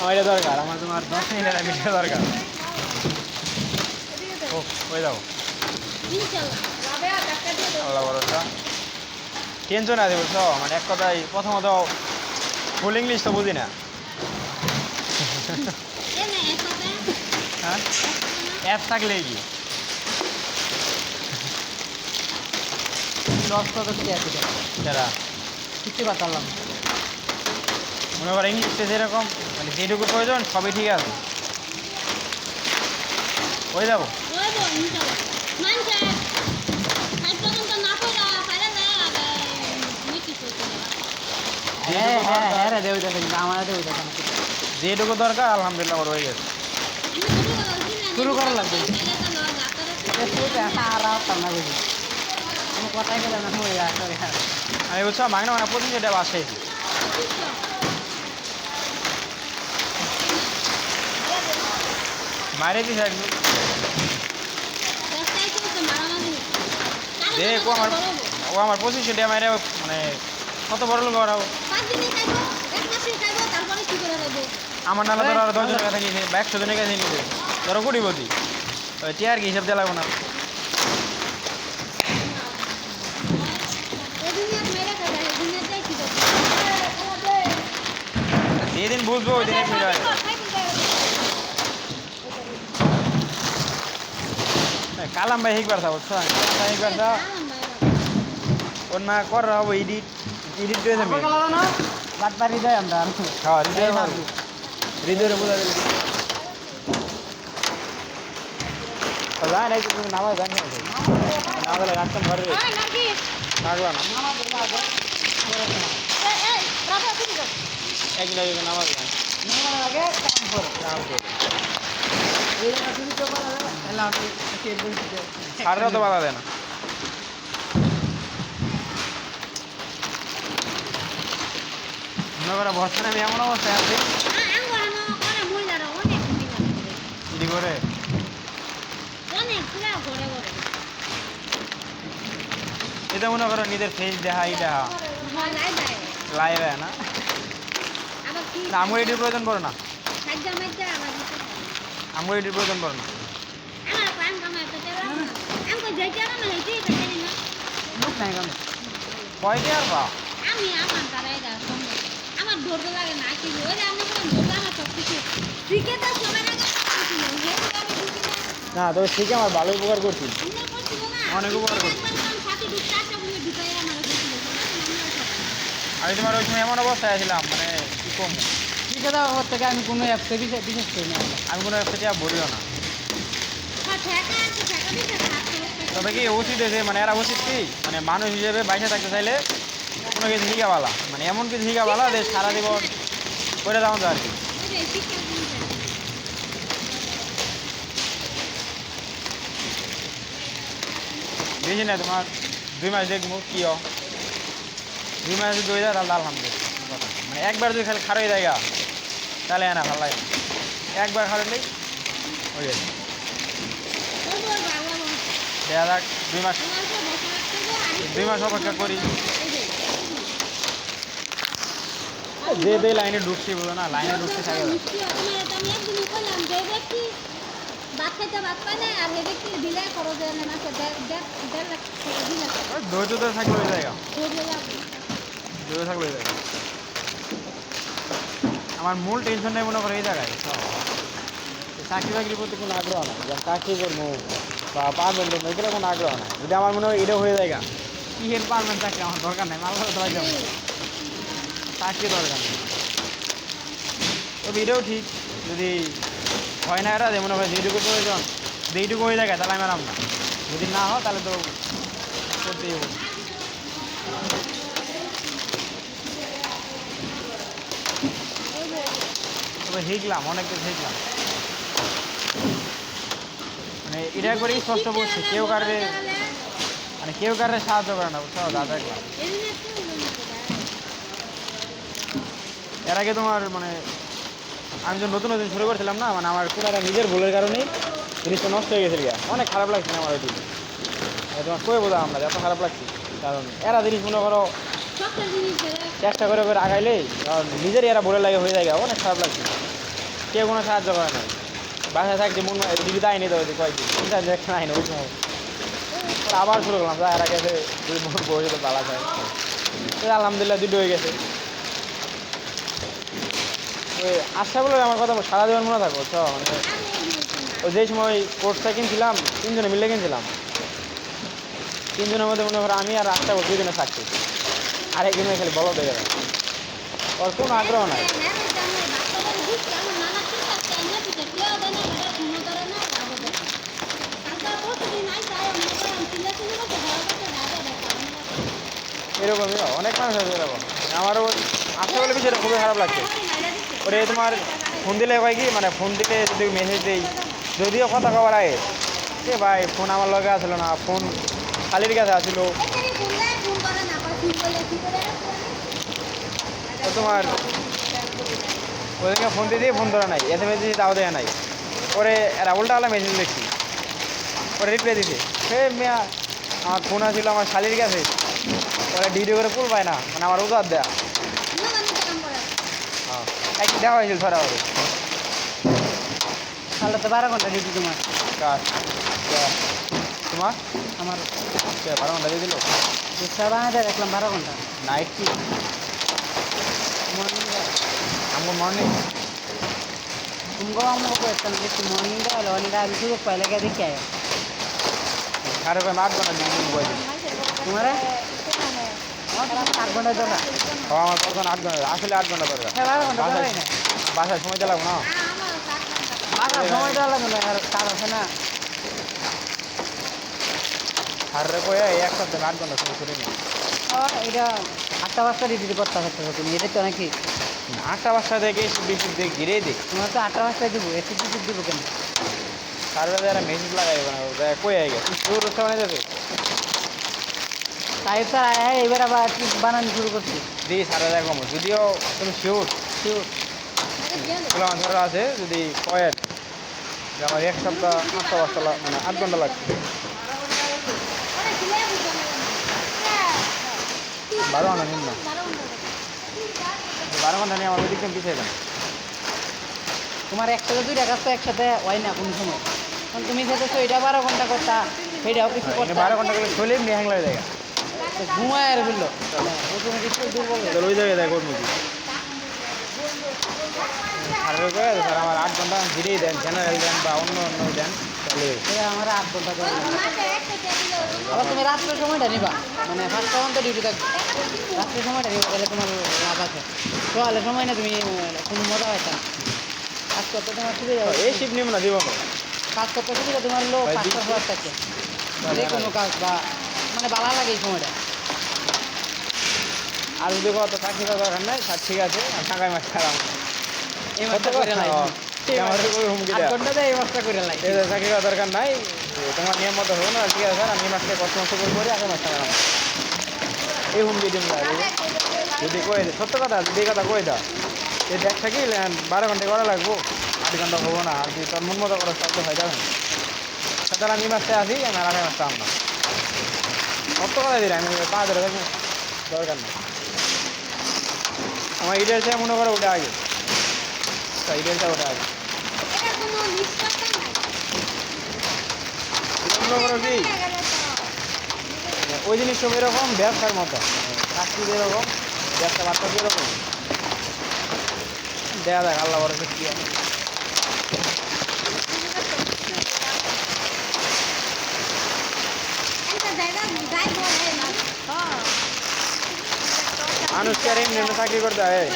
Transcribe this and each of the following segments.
আমার এটা দরকার, আমার তোমার 10 মিনিটের ভিডিও দরকার। ও হয়ে যাও আল্লাহ ভরসা, টেনশন আছে বুঝছো। মানে এক কথায় প্রথমত ফুল ইংলিশ তো বুঝি না। হ্যাঁ অ্যাপ থাকলে কি যারা শিখতে পারতাম মনে করো ইংলিশটা যেরকম মানে যেটুকু প্রয়োজন সবই ঠিক আছে, হয়ে যাবো। হ্যাঁ হ্যাঁ হ্যাঁ রে দেউ দেখেন আমার দেউ দেখেন যেটুকু দরকার আলহামদুলিল্লাহ আমার হয়ে গেছে। শুরু করা লাগবে আর রাখতাম না বুঝি কোনো কথাই গেলে না হয়ে আসলে আমি বুঝছো মাগনা মানে প্রথম যেটা বাসাইছি মারে দিস একদম দেখ ও আমার 25 টাকা মারে মানে কত বড় লোক ওরাও আমার নালা ধরো আরো 10 জনের কাছে গিয়েছে বা 100 জনের কাছে নিতে ধরো কোটিপতি চেয়ার কি হিসাব দিয়ে লাগবো না। যেদিন বুঝবো ওই দিন কালাম ভাই হিকবার থা বুঝছো, কালাম ভাই হিকবার থা ওর না কর হবো এডিট এডিট করে দেবে বাটবারি দেয় আমরা হ্যাঁ হৃদয়ের বোঝা দেবে যায় না তুমি নামাজ জানি না গেলে রাখতাম ঘরে থাকবা না একদিন আগে নামাজ সাররা তো বাধা দেয় না। মনে করো বর্তমানে আমি এমন অবস্থায় আছি কি করে এটা মনে করো নিজের ফেস দেখা এই দেখা লাইভ না আমার এটির প্রয়োজন পড়ে না, আমার এটির প্রয়োজন পড়ে না। কয়টি আর বা আমার ধরতে লাগে না কি ওই যে আমরা কোনো ধরতে আমার সব কিছু ক্রিকেটে সবাই আগে না তবে ঠিক আমার ভালো উপকার করছি, অনেক উপকার করছি। আমি তোমার ওই সময় এমন অবস্থায় আছিলাম মানে কি কম ঠিক আছে ওর থেকে আমি কোনো অ্যাপসে বিশেষ করি না আমি কোনো অ্যাপসে ভরিও না। তবে কি উচিত হয়েছে মানে এরা উচিত কি মানে মানুষ হিসেবে বাইসে থাকতে চাইলে কোনো কিছু শিখাবালা মানে এমন কিছু শিখাবালা যে সারা জীবন করে যাওয়া যায় আর কি। বেশি না তোমার 2 মাস দেখবো কি 2 মাস যদি হয়ে যায় তাহলে আলহামদুলিল্লাহ। মানে একবার যদি খালি খারাই জায়গা তাহলে না ভালো লাগে, একবার খারাইলেই হয়ে যাবে। দেখা যাক 2 মাস অপেক্ষা করি। যে লাইনে ঢুকছি বলো না লাইনে ঢুকতে থাকে ধৈর্য ধরে থাকলে ওই জায়গা ধৈর্য থাকলে ওই জায়গা। আমার মূল টেনশন নেই মনে করো এই জায়গায় চাকরি বাকরির প্রতি কোনো আগ্রহ না, চাকরি করবো বা পারবেন করবো এগুলো কোনো আগ্রহ না। যদি আমার মনে হয় এটা হয়ে যায় কি হেন পারবেন চাকরি আমার দরকার নেই, মাল ধরা যাবো চাকরি দরকার নেই। তবে এটাও ঠিক যদি হয় না এরা যে মনে হয় যেটুকু প্রয়োজন যেইটুকু হয়ে যায় তাহলে আমি আরাম না, যদি না হয় তাহলে তো করতেই হবে। তবে শিখলাম অনেক কিছু শিখলাম মানে এটা করেই স্পষ্ট বলছে কেউ কারে মানে কেউ কারে সাহায্য করে না বুঝছো যা দেখলাম। এর আগে তোমার মানে আমি যখন নতুন নতুন শুরু করছিলাম না মানে আমার পুরো নিজের ভুলের কারণেই জিনিসটা নষ্ট হয়ে গেছে গিয়া অনেক খারাপ লাগছে না আমার ওই দিন তোমার কয়ে বোঝা আমরা এত খারাপ লাগছে কারণ এরা জিনিস মনে করো চেষ্টা করে করে আগাইলেই কারণ নিজেরই এরা ভুলে লাগে হয়ে যায় অনেক খারাপ লাগছে। কেউ কোনো সাহায্য করে না বাসায় থাকছে মন দিদিতে আইনি তো কয়েকদিন চিন্তা দেখে আইনি ওই সময় পরে আবার শুরু করলাম যা এরা গেছে দুই মন বসে তো পালা যায় আলহামদুলিল্লাহ দুটো হয়ে গেছে ওই আশা বলে আমার কথা সারা জীবন মনে থাকবো চ মানে ওই যেই সময় কোর্সটা কিনছিলাম 3 জনে মিলে কিনছিলাম 3 জনের মধ্যে মনে করো আমি আর আশা বল 2 জনের থাকছি আরেকজনে খালি বলো দেখে ওর কোনো আগ্রহ নাই এরকমই অনেক মানুষ আছে এরকম আমারও আশা বলে বিষয়টা খুবই খারাপ লাগছে ওরে তোমার ফোন দিলে কয় কি মানে ফোন দিলে যদি মেসেজ দিই যদিও কথা কবার আগে এ ভাই ফোন আমার লগে আসলো না ফোন খালির কাছে আসলো ও তোমার ওদেরকে ফোন দিয়ে ফোন ধরা নাই এসএমএস দিয়ে তাও দেওয়া নাই ওরে এরা উল্টাওয়ালা মেসেজ দেখছি ওরে রিপ্লাই দিছে সে মেয়া আমার ফোন আসছিল আমার শালির কাছে ওরা ভিডিও করে ফুল পায় না মানে আমার উদার দেয়া হ্যাঁ একদিন দেওয়া হয়েছিল ধরা ওরে তাহলে তো 12 ঘন্টা ডিউটি তোমার কার তোমার আমার 12 ঘন্টা দিয়ে দিল দুধটা বানাতে রাখলাম 12 ঘন্টা নাইট কি মর্নিং আমার মর্নিং तुमको हम लोग को इतना कि मॉर्निंग का लॉन्ग का अभी तो पहले क्या देख के आए সাড়ে 8 ঘন্টা দিয়ে বই দিন तुम्हारे और 8 घंटा दो ना আমার কখন 8 ঘন্টা আসলে 8 ঘন্টা দরকার 12 ঘন্টা দো না বাসায় সময় দিলাম না বাবা সময় ডালা না আর কাজ আছে না আর রে কই এক সপ্তাহে 8 ঘন্টা সময় করে নি और এটা 8টা বাজে ডিউটি করতে হবে তুমি এটা তো নাকি 8টা বাজটা থেকে বিদ্যুৎ দিয়ে ঘিরে দিই তোমার তো 8টা বাজে দিব এসি ডিউটি দিব কেন সার্ভে যারা মেসেজ লাগাই কই আই গেছে তোর সামনে যাবে তাই তো এবার আবার কি বানানো শুরু করছি দি সারা জায়গা কম যদিও তুমি শিওর খোলা ধরা আছে যদি কয়েন যে আমার এক সপ্তাহ 8টা বাজটা মানে 8 ঘন্টা লাগছে 12 ঘন্টা নিন না 12 ঘন্টা নিয়ে আমার ওইদিকে পিছিয়ে যান তোমার একটা দুইটা কাজ তো একসাথে হয় না কোনো সময় কারণ তুমি যেতে তো এটা 12 ঘন্টা করতা সেটাও কিছু করতে 12 ঘন্টা করে চলে এমনি হ্যাং লাগে জায়গা ঘুমায় আর বললো অটোমেটিক দুর্বল চলো ওই জায়গায় দেখো মুভি আর স্যার আমার 8 ঘন্টা ঘিরেই দেন জেনারেল দেন বা অন্য অন্য দেন তাহলে এটা আমার 8 ঘন্টা করে আবার তুমি রাত্রের সময়টা নিবা মানে 5টা ঘন্টা ডিউটি থাকবে রাত্রের সময়টা নিবা তাহলে তোমার লাভ আছে সকালের সময় না তুমি কোনো মজা হয় না কাজ করতে তোমার সুবিধা হবে এই শিপ নিব না দিব না কাজ করতে সুবিধা তোমার লো 5টা ঘর থাকে যে কোনো কাজ বা মানে ভালো লাগে এই সময়টা আর যদি কত চাকরি করার দরকার নাই ঠিক আছে আর টাকায় মাছ খারাপ এই মাসটা করে লাই আমার ওই হুমকি 8 দেয় ঘন্টা দেয় এই মাসটা করে লাই এই চাকরি করার দরকার নাই তোমার নিয়ম মতো হবে না ঠিক আছে স্যার আমি মাসকে কষ্ট মষ্ট করে আগে মাছ খারাপ এই হুমকি দিন যদি কই সত্য কথা যদি এই কথা কই দাও এই দেখ থাকি 12 ঘন্টা করা লাগবো 8 ঘন্টা হবো না আর যদি তোর মন মতো করার শব্দ হয়ে যাবে না তাহলে আমি মাসে আসি আমি আর আগে মাসটা আমরা সত্য কথা দিই আমি 5 ধরে থাকবো দরকার নেই আমার ইডের চেয়ে মনে করো ওটা আগে ইডেলটা ওটা আগে মনে করো কি ওই জিনিস সব এরকম ব্যবসার মতো চাকরি যেরকম ব্যবসা বার্তা যেরকম দেয়া দেখ আল্লাহ বড় কি আছে মানুষকে আর এমনি এমনি চাকরি করতে হয়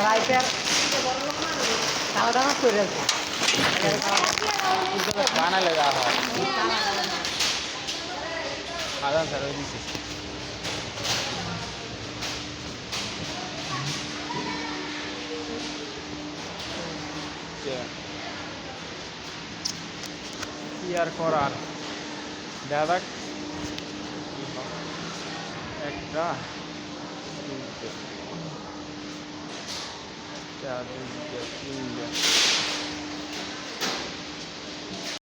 রাইটার খাওয়া দাওয়া করে আছে বানালে দেওয়া হয় আদান স্যার ওই দিচ্ছি কি আর করার দেখা যাক একটা একটা দুইটা তিনটা